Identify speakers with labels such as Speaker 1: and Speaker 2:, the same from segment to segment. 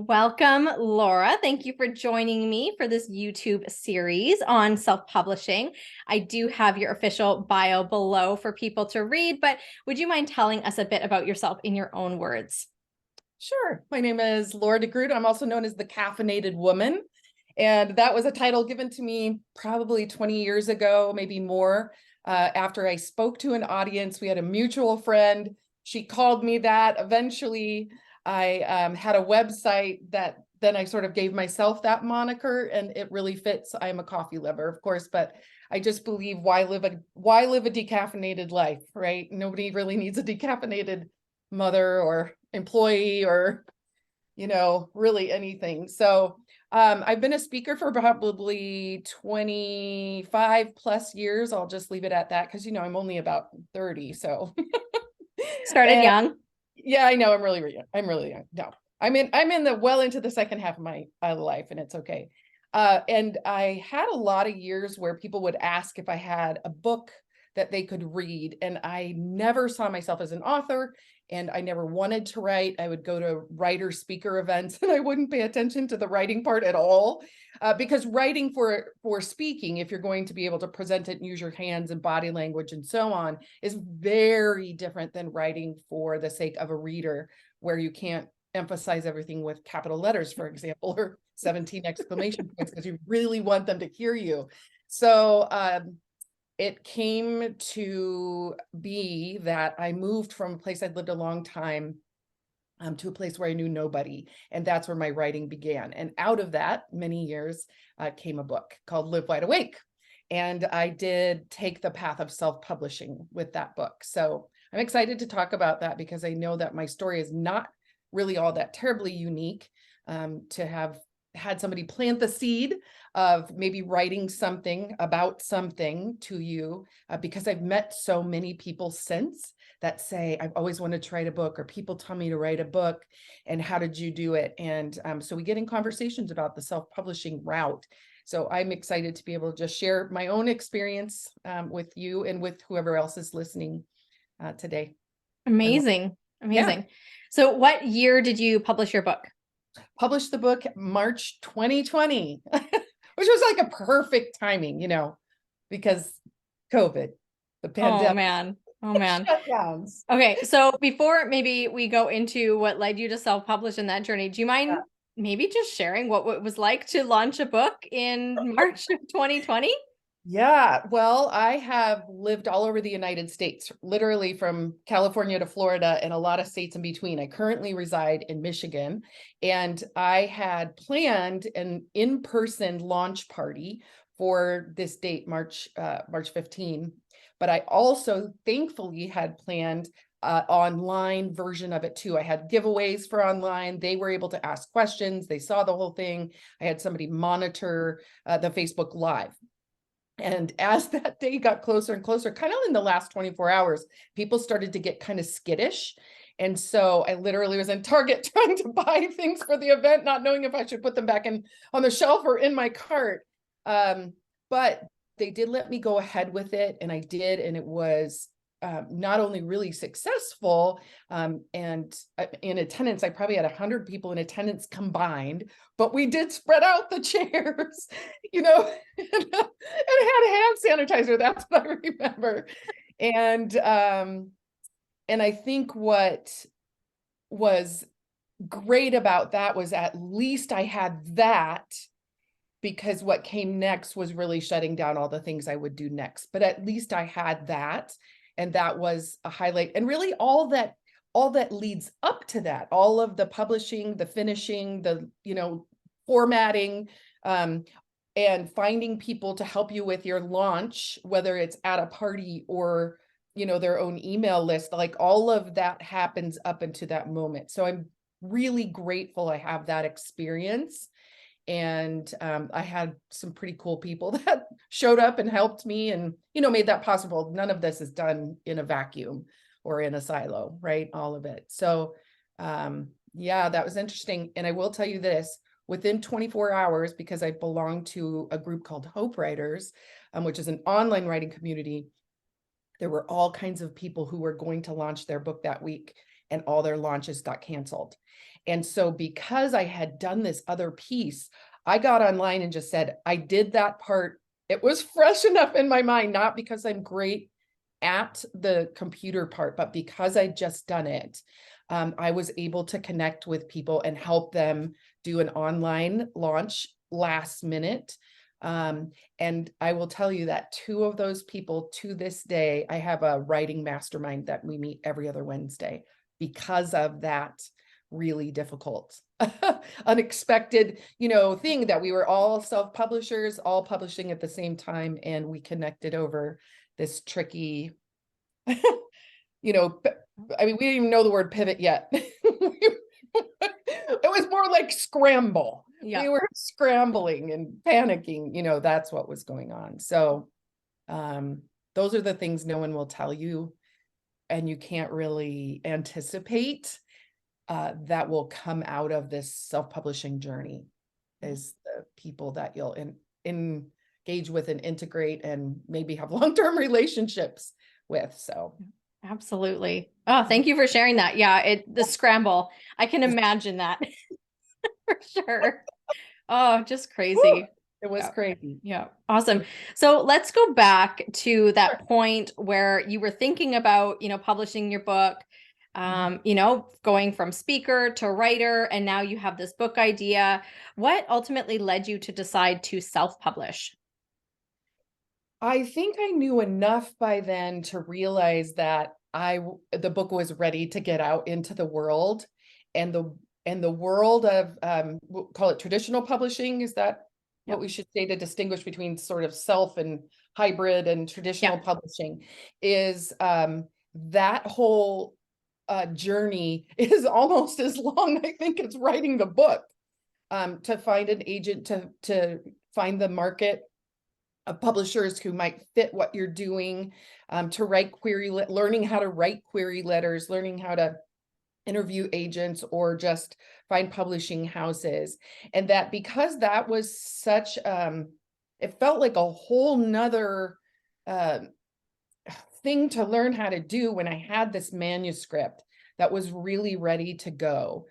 Speaker 1: Welcome, Laura. Thank you for joining me for this YouTube series on self-publishing. I do have your official bio below for people to read, but would you mind telling us a bit about yourself in your own words?
Speaker 2: Sure. My name is Laura DeGroot. I'm also known as the Caffeinated Woman. And that was a title given to me probably 20 years ago, maybe more, after I spoke to an audience. We had a mutual friend. She called me that. Eventually, I had a website that then I sort of gave myself that moniker, and it really fits. I'm a coffee lover, of course, but I just believe why live a decaffeinated life, right? Nobody really needs a decaffeinated mother or employee or, really anything. So I've been a speaker for probably 25 plus years. I'll just leave it at that because, I'm only about 30. So
Speaker 1: Started
Speaker 2: and,
Speaker 1: young.
Speaker 2: yeah, I know I'm really young. I'm really young. No, I'm in the well into the second half of my life, and it's okay. And I had a lot of years where people would ask if I had a book that they could read. And I never saw myself as an author, and I never wanted to write. I would go to writer speaker events and I wouldn't pay attention to the writing part at all. Because writing for speaking, if you're going to be able to present it and use your hands and body language and so on, is very different than writing for the sake of a reader, where you can't emphasize everything with capital letters, for example, or 17 exclamation points because you really want them to hear you. So it came to be that I moved from a place I'd lived a long time to a place where I knew nobody. And that's where my writing began. And out of that, many years, came a book called Live Wide Awake. And I did take the path of self-publishing with that book. So I'm excited to talk about that because I know that my story is not really all that terribly unique. To have had somebody plant the seed of maybe writing something about something to you, because I've met so many people since that say, I've always wanted to write a book, or people tell me to write a book, and how did you do it? And so we get in conversations about the self-publishing route. So I'm excited to be able to just share my own experience with you and with whoever else is listening today.
Speaker 1: Amazing. Amazing.
Speaker 2: Yeah.
Speaker 1: So what year did you publish your book?
Speaker 2: Published the book March 2020, which was like a perfect timing, because COVID, the
Speaker 1: Oh
Speaker 2: pandemic,
Speaker 1: man. Oh man.
Speaker 2: shutdowns.
Speaker 1: Okay, so before maybe we go into what led you to self-publish in that journey, do you mind maybe just sharing what it was like to launch a book in March of 2020?
Speaker 2: Yeah, well, I have lived all over the United States, literally from California to Florida and a lot of states in between. I currently reside in Michigan, and I had planned an in-person launch party for this date, March 15. But I also thankfully had planned online version of it too. I had giveaways for online. They were able to ask questions. They saw the whole thing. I had somebody monitor the Facebook Live. And as that day got closer and closer, kind of in the last 24 hours, people started to get kind of skittish. And so I literally was in Target trying to buy things for the event, not knowing if I should put them back on the shelf or in my cart. But they did let me go ahead with it, and I did, and it was not only really successful, and in attendance, I probably had 100 people in attendance combined, but we did spread out the chairs, and had hand sanitizer. That's what I remember. And I think what was great about that was at least I had that, because what came next was really shutting down all the things I would do next. But at least I had that. And that was a highlight. And really all that leads up to that, all of the publishing, the finishing, the, formatting, and finding people to help you with your launch, whether it's at a party or, their own email list, like all of that happens up into that moment. So I'm really grateful I have that experience. And I had some pretty cool people that showed up and helped me and, made that possible. None of this is done in a vacuum or in a silo, right? All of it. So yeah, that was interesting. And I will tell you this, within 24 hours, because I belong to a group called Hope Writers, which is an online writing community, there were all kinds of people who were going to launch their book that week. and all their launches got canceled. And so because I had done this other piece, I got online and just said, I did that part. It was fresh enough in my mind, not because I'm great at the computer part, but because I'd just done it. I was able to connect with people and help them do an online launch last minute. And I will tell you that two of those people to this day, I have a writing mastermind that we meet every other Wednesday because of that really difficult, unexpected, thing that we were all self-publishers, all publishing at the same time. And we connected over this tricky, I mean, we didn't even know the word pivot yet. It was more like scramble.
Speaker 1: Yeah.
Speaker 2: We were scrambling and panicking, that's what was going on. So those are the things no one will tell you, and you can't really anticipate that will come out of this self-publishing journey, is the people that you'll engage with and integrate and maybe have long-term relationships with. So
Speaker 1: absolutely. Oh, thank you for sharing that. Yeah, the scramble. I can imagine that for sure. Oh, just crazy.
Speaker 2: it was crazy.
Speaker 1: Yeah. Awesome. So let's go back to that point where you were thinking about, publishing your book, going from speaker to writer, and now you have this book idea. What ultimately led you to decide to self-publish?
Speaker 2: I think I knew enough by then to realize that the book was ready to get out into the world, and the world of we'll call it traditional publishing. Is that what we should say to distinguish between sort of self and hybrid and traditional publishing? Is that whole journey is almost as long, I think, as writing the book, to find an agent, to find the market of publishers who might fit what you're doing, to write learning how to write query letters, learning how to interview agents, or just find publishing houses. And that, because that was such, it felt like a whole nother thing to learn how to do when I had this manuscript that was really ready to go.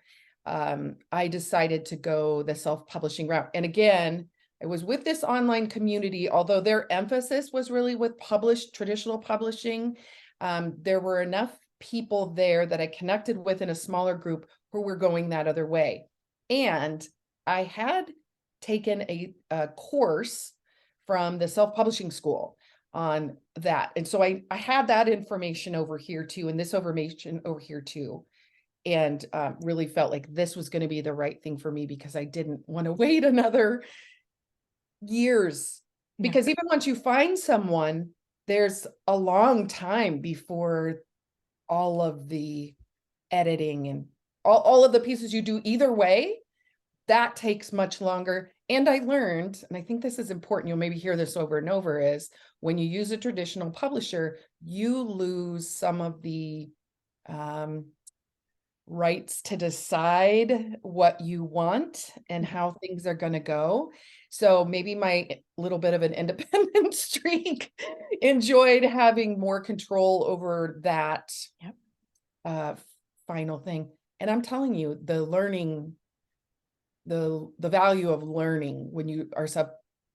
Speaker 2: I decided to go the self-publishing route. And again, I was with this online community, although their emphasis was really with traditional publishing. There were enough people there that I connected with in a smaller group who were going that other way. And I had taken a course from the self-publishing school on that. And so I had that information over here too, and this information over here too. And really felt like this was going to be the right thing for me, because I didn't want to wait another years, because even once you find someone, there's a long time before all of the editing and all of the pieces you do either way, that takes much longer. And I learned, and I think this is important, you'll maybe hear this over and over, is when you use a traditional publisher, you lose some of the rights to decide what you want and how things are going to go. So maybe my little bit of an independent streak enjoyed having more control over that final thing. And I'm telling you, the learning, the value of learning when you are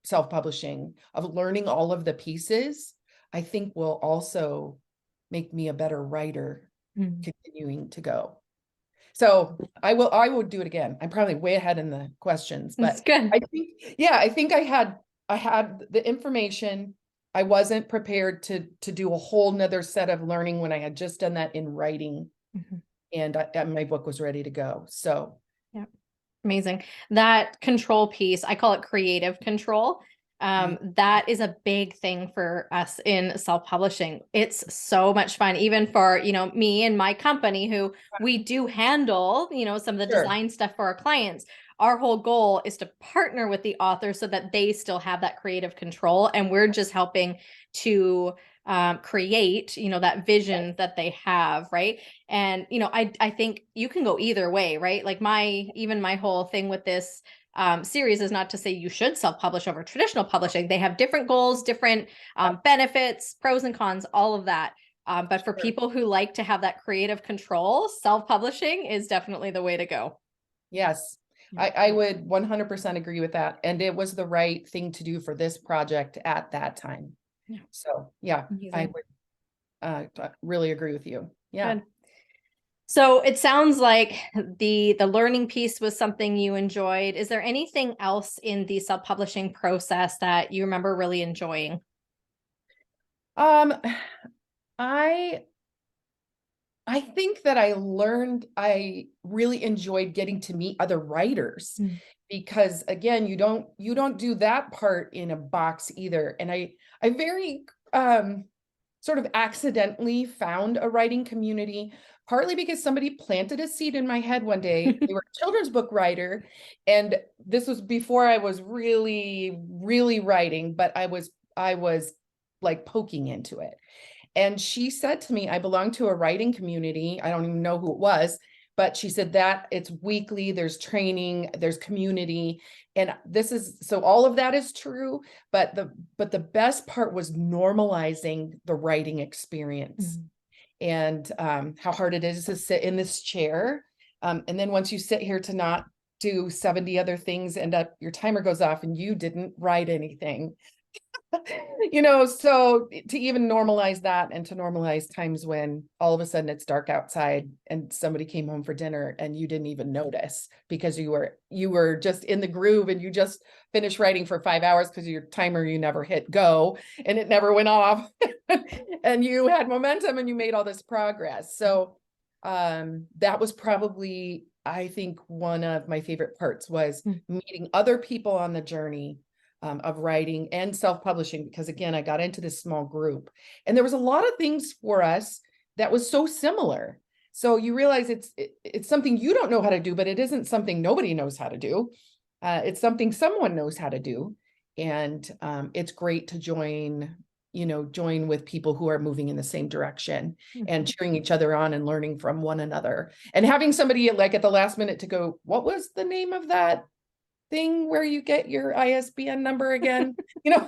Speaker 2: self-publishing, of learning all of the pieces, I think will also make me a better writer continuing to go. So I will do it again. I'm probably way ahead in the questions, but
Speaker 1: good.
Speaker 2: I think I had the information. I wasn't prepared to do a whole nother set of learning when I had just done that in writing, and my book was ready to go. So
Speaker 1: amazing. That control piece, I call it creative control. That is a big thing for us in self-publishing. It's so much fun, even for, me and my company, who we do handle, some of the design stuff for our clients. Our whole goal is to partner with the author so that they still have that creative control. And we're just helping to create, that vision that they have. Right. And, I think you can go either way, right? Like my whole thing with this series is not to say you should self-publish over traditional publishing. They have different goals, different benefits, pros and cons, all of that. But for people who like to have that creative control, self-publishing is definitely the way to go.
Speaker 2: Yes, I would 100% agree with that. And it was the right thing to do for this project at that time.
Speaker 1: Yeah.
Speaker 2: So yeah, I
Speaker 1: Amazing.
Speaker 2: would really agree with you. Yeah.
Speaker 1: Good. So it sounds like the learning piece was something you enjoyed. Is there anything else in the self-publishing process that you remember really enjoying?
Speaker 2: Um, I think that I really enjoyed getting to meet other writers because again, you don't do that part in a box either. And I very sort of accidentally found a writing community, partly because somebody planted a seed in my head one day. They were a children's book writer, and this was before I was really, really writing, but I was like poking into it. And she said to me, I belong to a writing community. I don't even know who it was, but she said that it's weekly, there's training, there's community. And so all of that is true, but the best part was normalizing the writing experience and how hard it is to sit in this chair. And then once you sit here to not do 70 other things, your timer goes off and you didn't write anything. So to even normalize that and to normalize times when all of a sudden it's dark outside and somebody came home for dinner and you didn't even notice because you were just in the groove and you just finished writing for 5 hours because your timer, you never hit go and it never went off and you had momentum and you made all this progress. So that was probably, I think, one of my favorite parts was meeting other people on the journey of writing and self-publishing, because again, I got into this small group and there was a lot of things for us that was so similar. So you realize it's something you don't know how to do, but it isn't something nobody knows how to do. It's something someone knows how to do. And it's great to join with people who are moving in the same direction and cheering each other on and learning from one another and having somebody like at the last minute to go, what was the name of that thing where you get your ISBN number again? Yeah.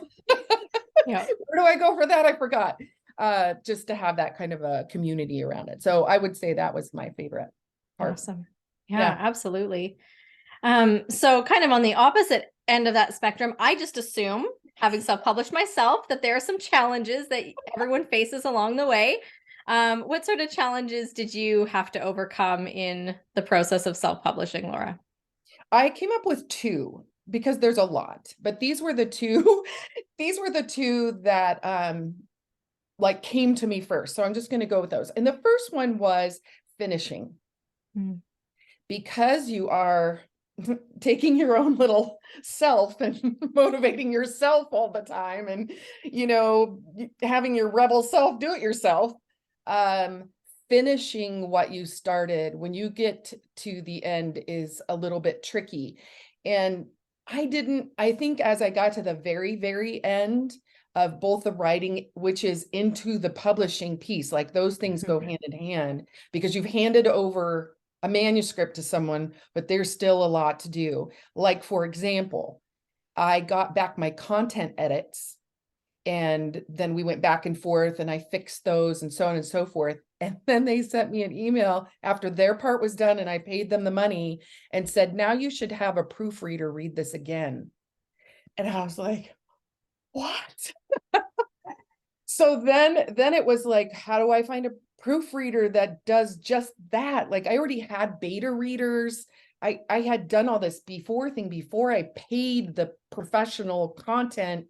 Speaker 2: Where do I go for that? I forgot. Just to have that kind of a community around it. So I would say that was my favorite part.
Speaker 1: Awesome. Yeah, absolutely. So kind of on the opposite end of that spectrum, I just assume, having self-published myself, that there are some challenges that everyone faces along the way. What sort of challenges did you have to overcome in the process of self-publishing, Laura?
Speaker 2: I came up with two because there's a lot, but these were the two, that like came to me first. So I'm just going to go with those. And the first one was finishing. Because you are taking your own little self and motivating yourself all the time and having your rebel self do it yourself. Finishing what you started when you get to the end is a little bit tricky. And I think as I got to the very, very end of both the writing, which is into the publishing piece, like those things go hand in hand because you've handed over a manuscript to someone, but there's still a lot to do. Like, for example, I got back my content edits and then we went back and forth and I fixed those and so on and so forth. And then they sent me an email after their part was done and I paid them the money and said, now you should have a proofreader read this again. And I was like, what? So then it was like, how do I find a proofreader that does just that? Like I already had beta readers. I had done all this before I paid the professional content,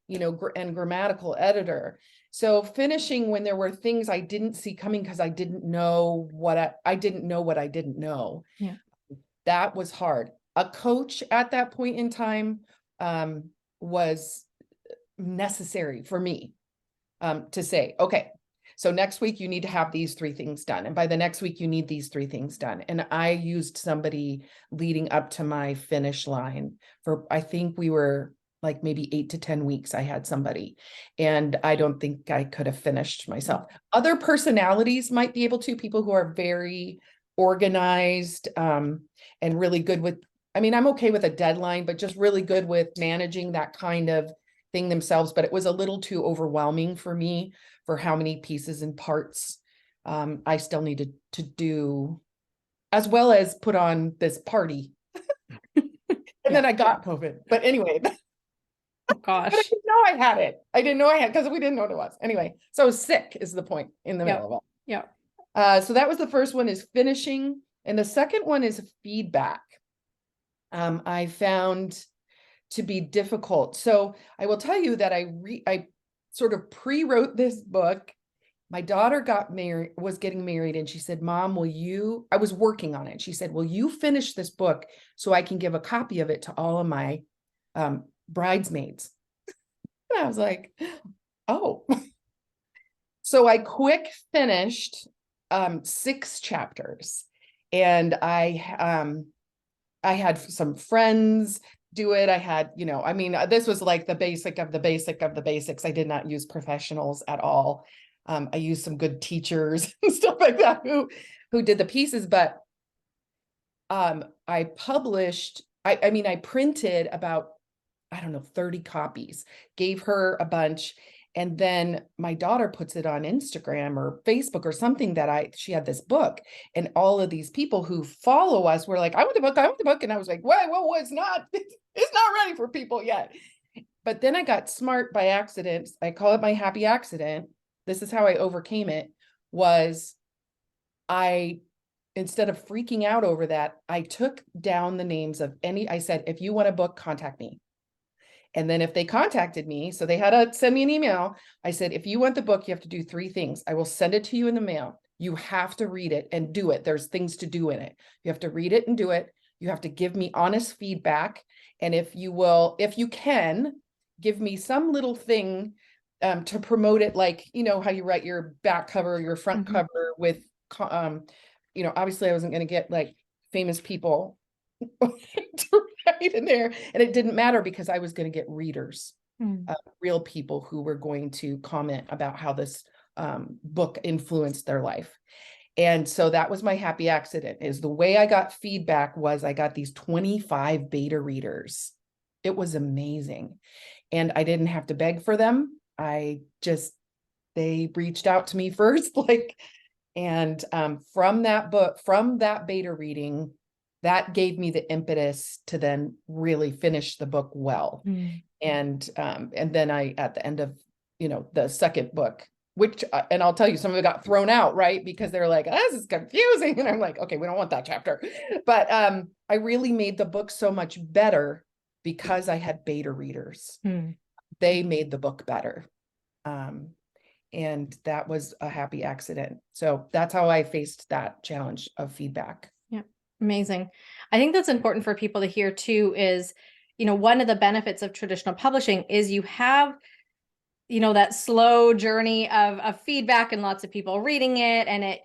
Speaker 2: and grammatical editor. So finishing when there were things I didn't see coming because I didn't know what I didn't know.
Speaker 1: Yeah.
Speaker 2: That was hard. A coach at that point in time was necessary for me to say, okay, so next week you need to have these 3 things done. And by the next week, you need these 3 things done. And I used somebody leading up to my finish line for, I think we were like maybe 8 to 10 weeks. I had somebody, and I don't think I could have finished myself. Other personalities might be able to, people who are very organized and really good with, I'm okay with a deadline, but just really good with managing that kind of thing themselves, but it was a little too overwhelming for me for how many pieces and parts I still needed to do, as well as put on this party. And then I got COVID. But anyway,
Speaker 1: Oh
Speaker 2: but I
Speaker 1: gosh.
Speaker 2: didn't know I had it. I didn't know I had, because we didn't know what it was. Anyway, so I was sick is the point in the
Speaker 1: Yep.
Speaker 2: middle of it.
Speaker 1: Yep.
Speaker 2: So that was the first one, is finishing. And the second one is feedback. I found to be difficult. So I will tell you that I sort of pre-wrote this book. My daughter was getting married, and she said, Mom, I was working on it. She said, will you finish this book so I can give a copy of it to all of my bridesmaids? And I was like, oh. So I quick finished 6 chapters, and I had some friends do it. I had, I mean, this was like the basic of the basic of the basics. I did not use professionals at all. I used some good teachers and stuff like that who did the pieces, but I published, I mean, I printed about, I don't know, 30 copies, gave her a bunch. And then my daughter puts it on Instagram or Facebook or something that she had this book, and all of these people who follow us were like, I want the book, I want the book. And I was like, whoa, it's not ready for people yet. But then I got smart by accident. I call it my happy accident. This is how I overcame it, was instead of freaking out over that, I took down the names of I said, if you want a book, contact me. And then if they contacted me, so they had to send me an email. I said, if you want the book, you have to do 3 things. I will send it to you in the mail. You have to read it and do it. There's things to do in it. You have to read it and do it. You have to give me honest feedback. And if you can, give me some little thing to promote it, like, how you write your back cover, your front cover with, obviously I wasn't going to get like famous people to write in there, and it didn't matter because I was going to get readers, real people who were going to comment about how this book influenced their life. And so that was my happy accident, is the way I got feedback was I got these 25 beta readers. It was amazing. And I didn't have to beg for them. They reached out to me first, and from that beta reading, that gave me the impetus to then really finish the book well. And then at the end of, the second book, which, and I'll tell you, some of it got thrown out, right? Because they're like, this is confusing. And I'm like, okay, we don't want that chapter. But I really made the book so much better because I had beta readers. They made the book better. And that was a happy accident. So that's how I faced that challenge of feedback.
Speaker 1: Yeah. Amazing. I think that's important for people to hear too, is, one of the benefits of traditional publishing is you have, that slow journey of feedback and lots of people reading it. And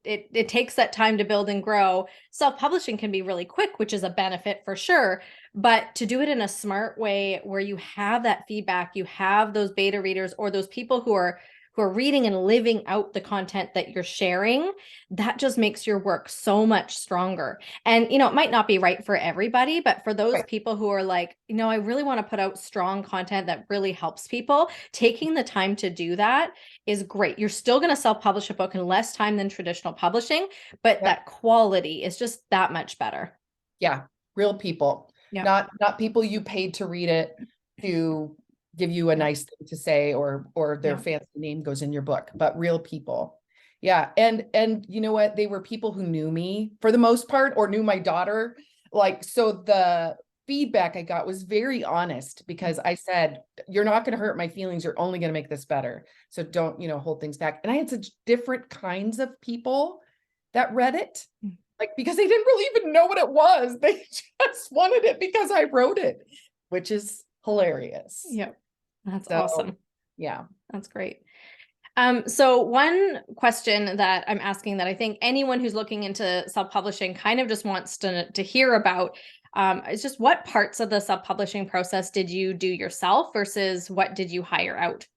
Speaker 1: it takes that time to build and grow. Self-publishing can be really quick, which is a benefit for sure. But to do it in a smart way where you have that feedback, you have those beta readers or those people who are reading and living out the content that you're sharing, that just makes your work so much stronger. And, it might not be right for everybody, but for those people who are like, I really want to put out strong content that really helps people, taking the time to do that is great. You're still going to self-publish a book in less time than traditional publishing, but that quality is just that much better.
Speaker 2: Yeah. Real people, not people you paid to read it to give you a nice thing to say, or their fancy name goes in your book, but real people. Yeah. And you know what? They were people who knew me for the most part, or knew my daughter. So the feedback I got was very honest, because I said, you're not going to hurt my feelings. You're only going to make this better. So don't, hold things back. And I had such different kinds of people that read it, because they didn't really even know what it was. They just wanted it because I wrote it, which is hilarious.
Speaker 1: Yep. That's awesome.
Speaker 2: Yeah.
Speaker 1: That's great. So one question that I'm asking that I think anyone who's looking into self-publishing kind of just wants to hear about is just, what parts of the self-publishing process did you do yourself versus what did you hire out?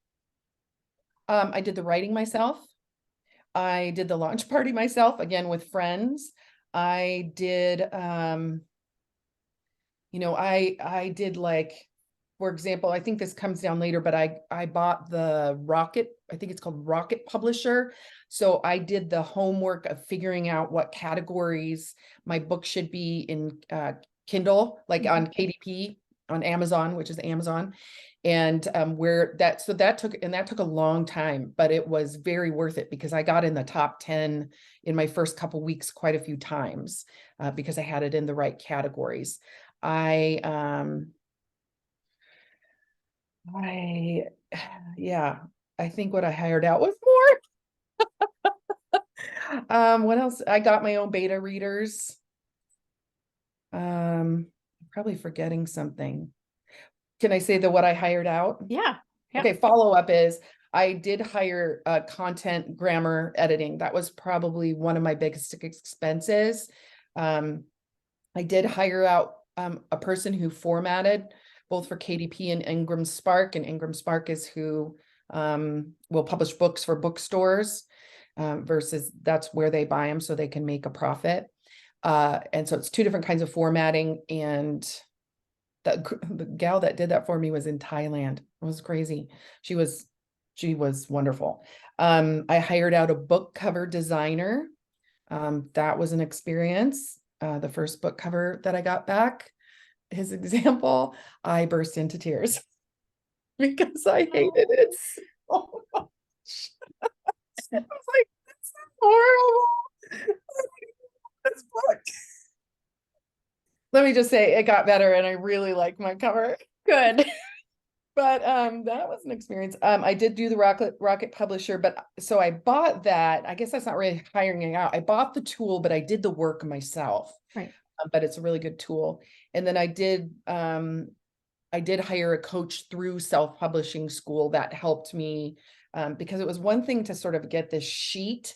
Speaker 2: I did the writing myself. I did the launch party myself, again, with friends. I did, I did for example, I think this comes down later, but I bought the Rocket, I think it's called Rocket Publisher. So I did the homework of figuring out what categories my book should be in Kindle, like on KDP, on Amazon, which is Amazon. And where that, so that took a long time, but it was very worth it because I got in the top 10 in my first couple weeks quite a few times because I had it in the right categories. Yeah, I think what I hired out was more. What else? I got my own beta readers. Probably forgetting something. Can I say what I hired out?
Speaker 1: Yeah.
Speaker 2: Okay, follow-up is I did hire content grammar editing. That was probably one of my biggest expenses. I did hire out a person who formatted both for KDP and Ingram Spark, and Ingram Spark is who will publish books for bookstores versus that's where they buy them so they can make a profit. And so it's two different kinds of formatting, and the gal that did that for me was in Thailand. It was crazy. She was wonderful. I hired out a book cover designer. That was an experience. The first book cover that I got back, his example, I burst into tears because I hated it so much. I was like, this is horrible. This book. Let me just say it got better and I really like my cover.
Speaker 1: Good.
Speaker 2: But that was an experience. I did do the Rocket Publisher, but so I bought that. I guess that's not really hiring it out. I bought the tool, but I did the work myself.
Speaker 1: Right.
Speaker 2: But it's a really good tool. And then I did hire a coach through self-publishing school that helped me because it was one thing to sort of get this sheet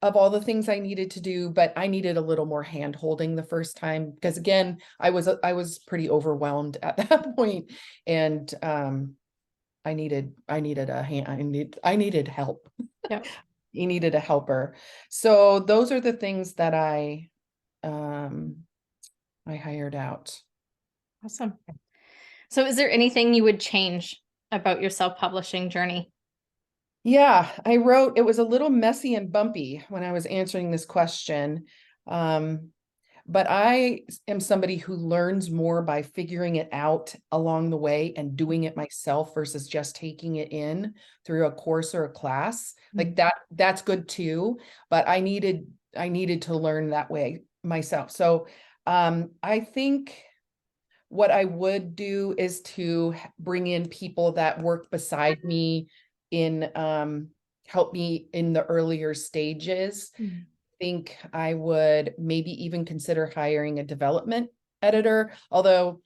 Speaker 2: of all the things I needed to do, but I needed a little more hand holding the first time because again, I was pretty overwhelmed at that point, and I needed a hand. I needed help.
Speaker 1: Yeah.
Speaker 2: You needed a helper. So those are the things that I hired out.
Speaker 1: Awesome. So is there anything you would change about your self-publishing journey?
Speaker 2: Yeah, I wrote, it was a little messy and bumpy when I was answering this question. But I am somebody who learns more by figuring it out along the way and doing it myself versus just taking it in through a course or a class. Like that's good too, but I needed to learn that way myself. So I think what I would do is to bring in people that work beside me in help me in the earlier stages. Think I would maybe even consider hiring a development editor, although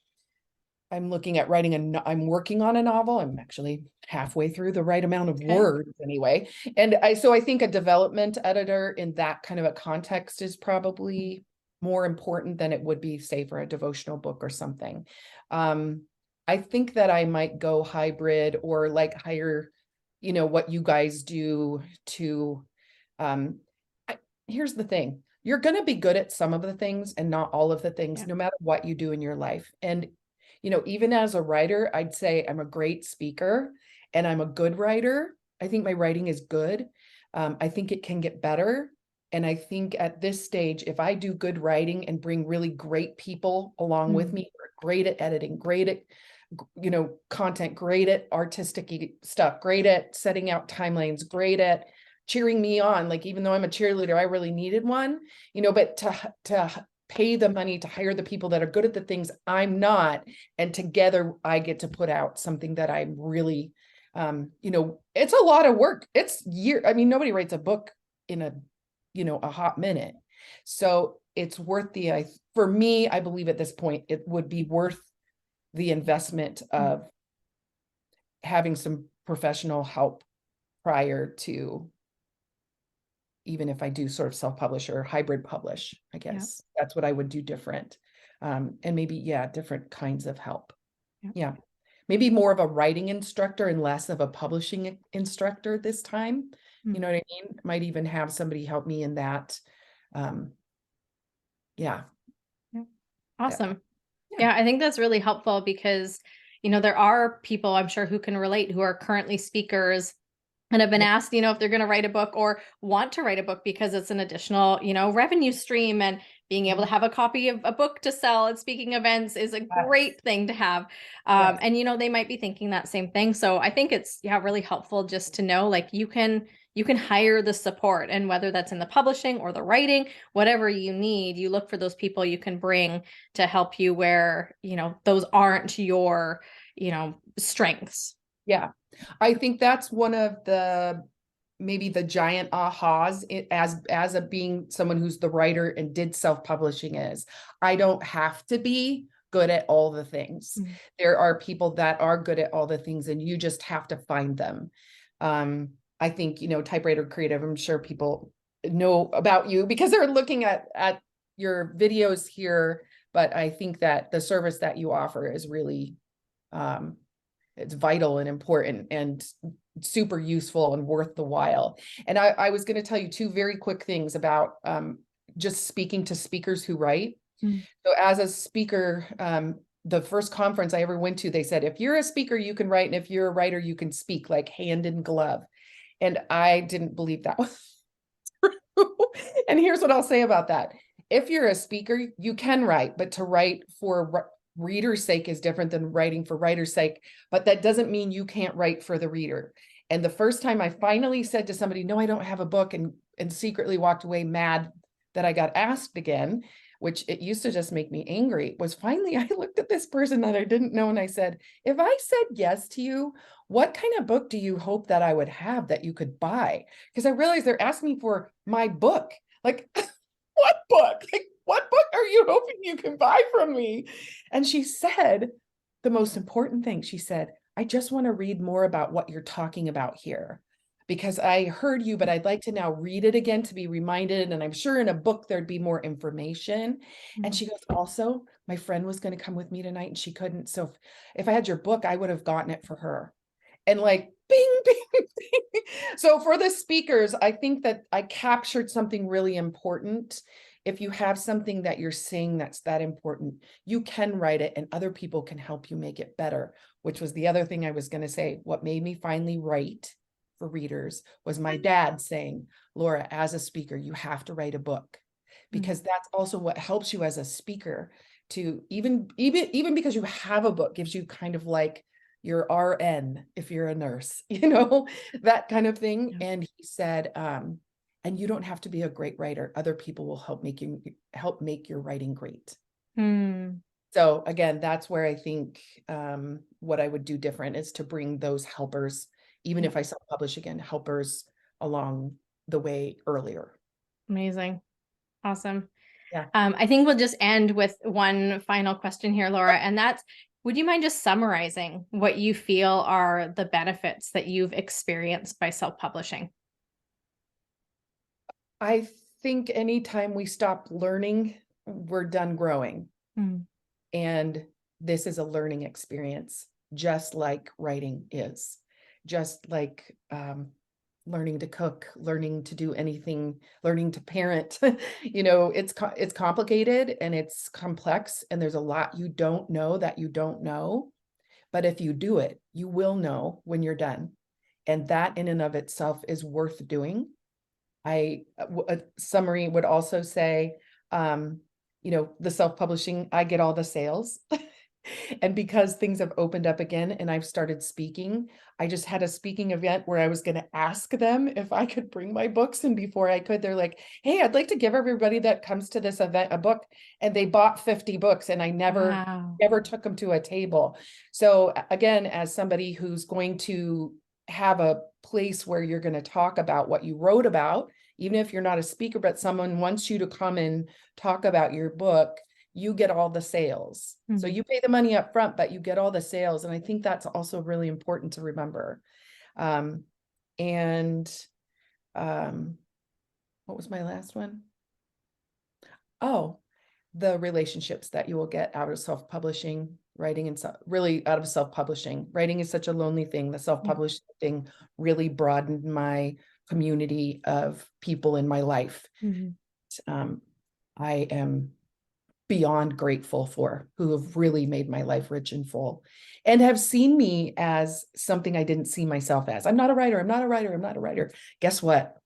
Speaker 2: I'm looking at I'm working on a novel. I'm actually halfway through the right amount of words anyway. And so I think a development editor in that kind of a context is probably more important than it would be, say, for a devotional book or something. I think that I might go hybrid or like hire, what you guys do to, here's the thing. You're going to be good at some of the things and not all of the things, no matter what you do in your life. And, even as a writer, I'd say I'm a great speaker and I'm a good writer. I think my writing is good. I think it can get better. And I think at this stage, if I do good writing and bring really great people along with me, great at editing, great at, content, great at artistic stuff, great at setting out timelines, great at cheering me on. Like, even though I'm a cheerleader, I really needed one, but to pay the money to hire the people that are good at the things I'm not. And together I get to put out something that I'm really, it's a lot of work. It's nobody writes a book in a hot minute. So it's worth for me, I believe at this point, it would be worth the investment of having some professional help prior to, even if I do sort of self-publish or hybrid publish, I guess that's what I would do different. And maybe, different kinds of help. Yeah. Maybe more of a writing instructor and less of a publishing instructor this time. You know what I mean? Might even have somebody help me in that. Yeah.
Speaker 1: Awesome. Yeah, I think that's really helpful because, there are people I'm sure who can relate who are currently speakers and have been asked, if they're going to write a book or want to write a book because it's an additional, revenue stream, and being able to have a copy of a book to sell at speaking events is a great thing to have.
Speaker 2: Yes.
Speaker 1: And, they might be thinking that same thing. So I think it's, really helpful just to know, like, you can hire the support, and whether that's in the publishing or the writing, whatever you need, you look for those people you can bring to help you where, those aren't your, strengths.
Speaker 2: Yeah. I think that's one of the maybe the giant ahas as a being someone who's the writer and did self-publishing is I don't have to be good at all the things.
Speaker 1: Mm-hmm.
Speaker 2: There are people that are good at all the things, and you just have to find them. I think, Typewriter Creative, I'm sure people know about you because they're looking at your videos here, but I think that the service that you offer is really it's vital and important and super useful and worth the while. And I was going to tell you two very quick things about just speaking to speakers who write. So as a speaker, the first conference I ever went to, they said, if you're a speaker, you can write. And if you're a writer, you can speak, like hand in glove. And I didn't believe that was true. And here's what I'll say about that. If you're a speaker, you can write, but to write for reader's sake is different than writing for writer's sake, but that doesn't mean you can't write for the reader. And the first time I finally said to somebody, no, I don't have a book, and secretly walked away mad that I got asked again, which it used to just make me angry, was finally I looked at this person that I didn't know and I said, if I said yes to you, what kind of book do you hope that I would have that you could buy? Because I realized they're asking me for my book. Like, what book? Like, what book are you hoping you can buy from me? And she said the most important thing. She said, I just want to read more about what you're talking about here, because I heard you, but I'd like to now read it again to be reminded. And I'm sure in a book, there'd be more information. And she goes, also, my friend was going to come with me tonight and she couldn't. So if I had your book, I would have gotten it for her. And like, bing, bing, bing. So for the speakers, I think that I captured something really important. If you have something that you're saying that's that important, you can write it and other people can help you make it better, which was the other thing I was going to say. What made me finally write for readers was my dad saying, Laura, as a speaker, you have to write a book, because that's also what helps you as a speaker to even because you have a book gives you kind of like your RN if you're a nurse, that kind of thing. Yeah. And he said, and you don't have to be a great writer. Other people will help make your writing great. So again, that's where I think what I would do different is to bring those helpers, even if I self-publish again, helpers along the way earlier.
Speaker 1: Amazing. Awesome.
Speaker 2: Yeah.
Speaker 1: I think we'll just end with one final question here, Laura, and that's, would you mind just summarizing what you feel are the benefits that you've experienced by self-publishing?
Speaker 2: I think anytime we stop learning, we're done growing. And this is a learning experience, just like writing is, just like learning to cook, learning to do anything, learning to parent. It's complicated and it's complex, and there's a lot you don't know that you don't know. But if you do it, you will know when you're done. And that in and of itself is worth doing. A summary would also say, the self-publishing, I get all the sales. And because things have opened up again and I've started speaking, I just had a speaking event where I was going to ask them if I could bring my books. And before I could, they're like, hey, I'd like to give everybody that comes to this event a book. And they bought 50 books and I never took them to a table. So again, as somebody who's going to have a place where you're going to talk about what you wrote about, even if you're not a speaker, but someone wants you to come and talk about your book, you get all the sales. So you pay the money up front, but you get all the sales. And I think that's also really important to remember. What was my last one? Oh, the relationships that you will get out of self-publishing, writing, and really out of self-publishing. Writing is such a lonely thing. The self-publishing thing really broadened my community of people in my life. I am beyond grateful for, who have really made my life rich and full and have seen me as something I didn't see myself as. I'm not a writer. I'm not a writer. I'm not a writer. Guess what?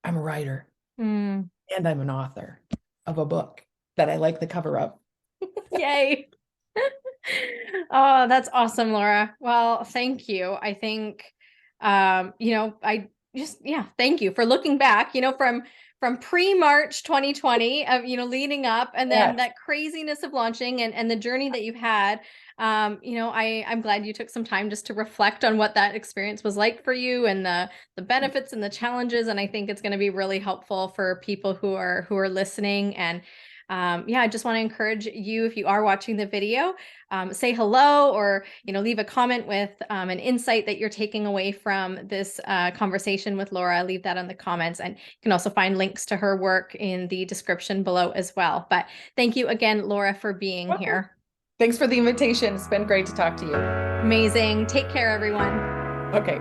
Speaker 2: I'm a writer
Speaker 1: Mm.
Speaker 2: and I'm an author of a book that I like the cover of.
Speaker 1: Yay. Oh, that's awesome, Laura. Well, thank you. I think, I just, yeah, thank you for looking back, from pre-March 2020 of, leading up and then
Speaker 2: Yes.
Speaker 1: that craziness of launching and the journey that you've had. I'm glad you took some time just to reflect on what that experience was like for you and the benefits and the challenges. And I think it's going to be really helpful for people who are listening. And I just want to encourage you, if you are watching the video, say hello or, leave a comment with an insight that you're taking away from this conversation with Laura. Leave that in the comments. And you can also find links to her work in the description below as well. But thank you again, Laura, for being here.
Speaker 2: Thanks for the invitation. It's been great to talk to you.
Speaker 1: Amazing. Take care, everyone.
Speaker 2: Okay.